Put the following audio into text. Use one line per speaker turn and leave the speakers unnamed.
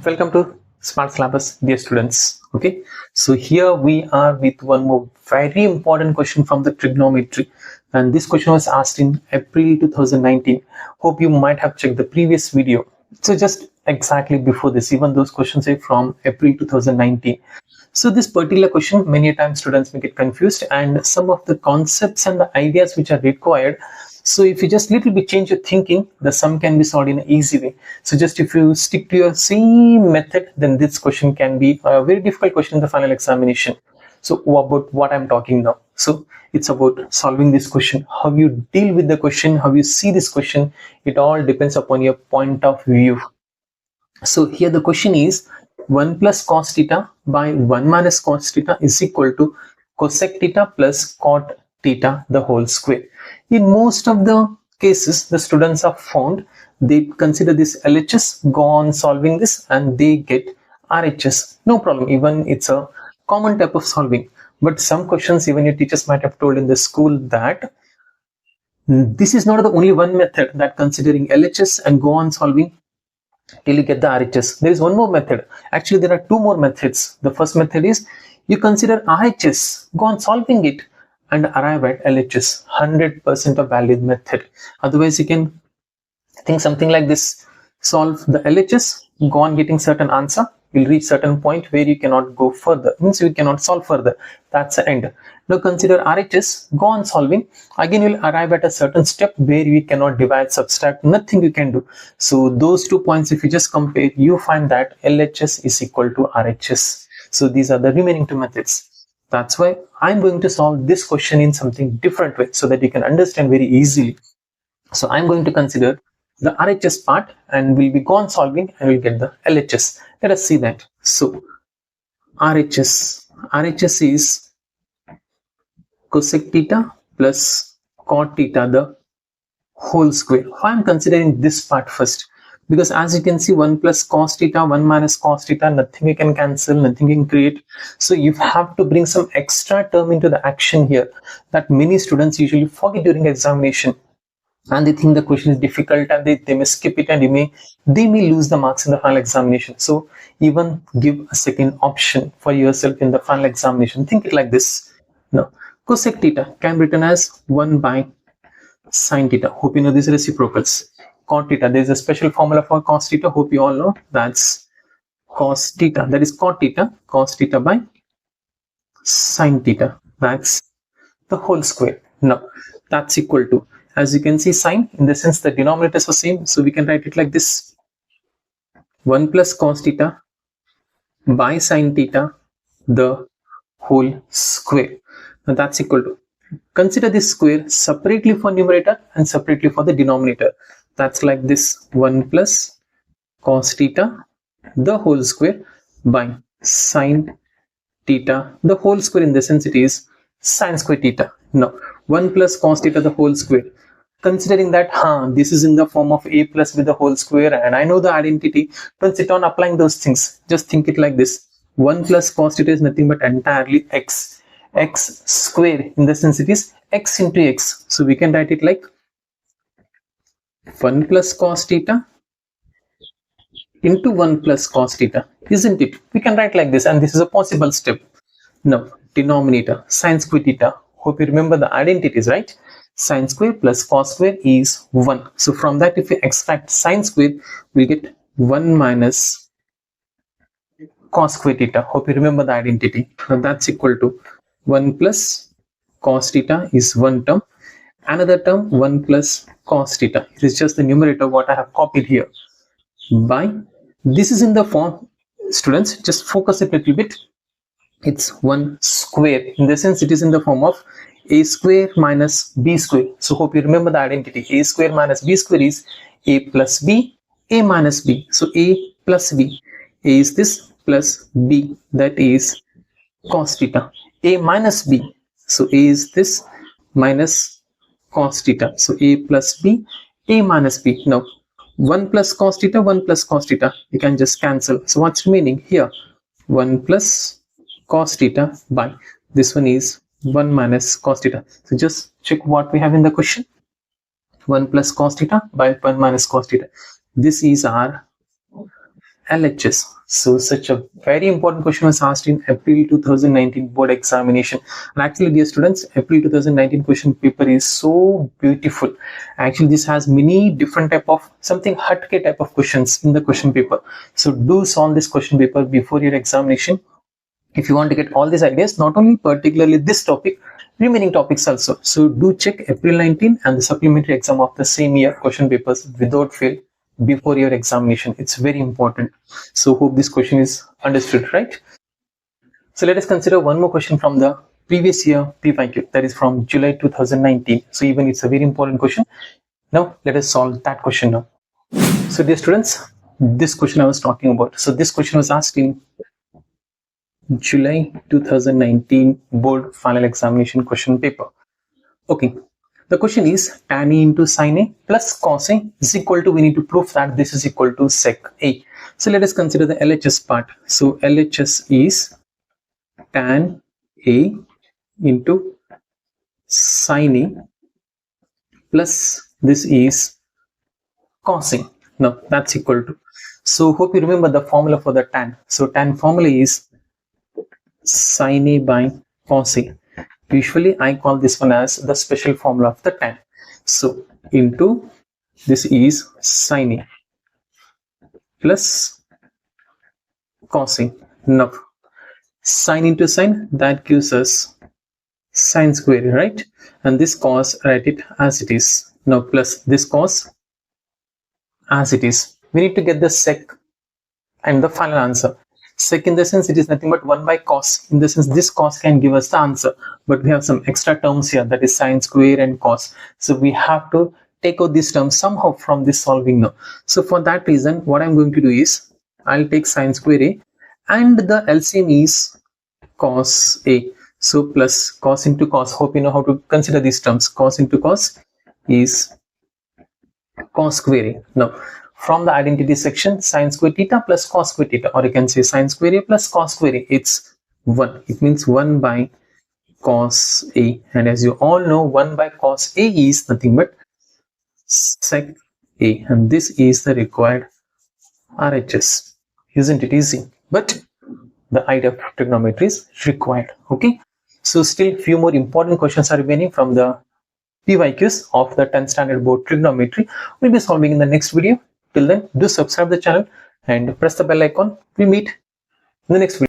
Welcome to Smart Syllabus, dear students. Okay, so here we are with one more very important question from the trigonometry, and this question was asked in April 2019. Hope you might have checked the previous video. So just exactly before this, even those questions are from April 2019. So this particular question, many times students may get confused, and some of the concepts and the ideas which are required. So if you just little bit change your thinking, the sum can be solved in an easy way. So just if you stick to your same method, then this question can be a very difficult question in the final examination. So about what I'm talking now. So it's about solving this question. How you deal with the question, how you see this question, it all depends upon your point of view. So here the question is 1 plus cos theta by 1 minus cos theta is equal to cosec theta plus cot theta the whole square. In most of the cases, the students have found they consider this LHS, go on solving this, and they get RHS. No problem, even it's a common type of solving. But some questions, even your teachers might have told in the school that this is not the only one method that considering LHS and go on solving till you get the RHS. There is one more method. Actually, there are two more methods. The first method is you consider RHS, go on solving it, and arrive at LHS. 100% of valid method. Otherwise, you can think something like this: solve the LHS, go on getting certain answer, you'll reach certain point where you cannot go further, means you cannot solve further, that's the end. Now consider RHS, go on solving, again you'll arrive at a certain step where you cannot divide, subtract, nothing you can do. So those 2 points, if you just compare, you find that LHS is equal to RHS. So these are the remaining two methods. That's why I'm going to solve this question in something different way so that you can understand very easily. So I'm going to consider the RHS part and we'll be gone solving and we'll get the LHS. Let us see that. So RHS is cosec theta plus cot theta the whole square. I'm considering this part first, because as you can see, 1 plus cos theta, 1 minus cos theta, nothing you can cancel, nothing you can create. So you have to bring some extra term into the action here that many students usually forget during examination. And they think the question is difficult and they may skip it, and they may lose the marks in the final examination. So even give a second option for yourself in the final examination. Think it like this. Now cosec theta can be written as 1 by sin theta. Hope you know these reciprocals. Cot theta, there is a special formula for cos theta, hope you all know. That's cos theta, that is cot theta, cos theta by sin theta, that's the whole square. Now that's equal to, as you can see, sine, in the sense the denominators are same, so we can write it like this: 1 plus cos theta by sin theta the whole square. Now that's equal to, consider this square separately for numerator and separately for the denominator. That's like this: 1 plus cos theta the whole square by sin theta the whole square, in the sense it is sin square theta. Now 1 plus cos theta the whole square, considering that this is in the form of a plus with the whole square and I know the identity, don't sit on applying those things, just think it like this: 1 plus cos theta is nothing but entirely x square, in the sense it is x into x. So we can write it like 1 plus cos theta into 1 plus cos theta, isn't it? We can write like this, and this is a possible step. Now denominator sin square theta, hope you remember the identities, right? Sin square plus cos square is 1. So from that, if we extract sin square, we get 1 minus cos square theta. Hope you remember the identity. Now that's equal to 1 plus cos theta is one term, another term 1 plus cos theta. It is just the numerator what I have copied here. By, this is in the form, students, just focus it a little bit, it's 1 square, in the sense it is in the form of a square minus b square. So hope you remember the identity: a square minus b square is a plus b, a minus b. So a plus b, a is this plus b, that is cos theta, a minus b, so a is this minus cos theta, so a plus b, a minus b. Now 1 plus cos theta, 1 plus cos theta, you can just cancel. So what's remaining here? 1 plus cos theta by, this one is 1 minus cos theta. So just check what we have in the question: 1 plus cos theta by 1 minus cos theta. This is our LHS. So such a very important question was asked in April 2019 board examination. And actually, dear students, April 2019 question paper is so beautiful. Actually, this has many different type of something hatke type of questions in the question paper. So do solve this question paper before your examination. If you want to get all these ideas, not only particularly this topic, remaining topics also. So do check April 19 and the supplementary exam of the same year question papers without fail before your examination. It's very important. So hope this question is understood, right? So let us consider one more question from the previous year PYQ, that is from July 2019. So even it's a very important question. Now let us solve that question now. So dear students, this question I was talking about. So this question was asked in July 2019 board final examination question paper. Okay, the question is tan A into sin A plus cos A is equal to, we need to prove that this is equal to sec A. So let us consider the LHS part. So LHS is tan A into sin A plus this is cos A. Now that's equal to. So hope you remember the formula for the tan. So tan formula is sin A by cos A. Usually I call this one as the special formula of the tan. So into this is sin A plus cos A. Now sin into sin, that gives us sin square, right? And this cos, write it as it is. Now plus this cos as it is. We need to get the sec and the final answer. Sec in the sense it is nothing but 1 by cos. In the sense this cos can give us the answer, but we have some extra terms here, that is sin square and cos. So we have to take out these terms somehow from this solving now. So for that reason, what I'm going to do is I'll take sin square A and the LCM is cos A. So plus cos into cos. Hope you know how to consider these terms. Cos into cos is cos square A. Now from the identity section, sin square theta plus cos square theta, or you can say sin square A plus cos square A, it's 1. It means 1 by cos A. And as you all know, 1 by cos A is nothing but sec A. And this is the required RHS. Isn't it easy? But the idea of trigonometry is required. Okay. So still few more important questions are remaining from the PYQs of the 10th standard board trigonometry. We'll be solving in the next video. Till then, do subscribe the channel and press the bell icon. We'll meet in the next video.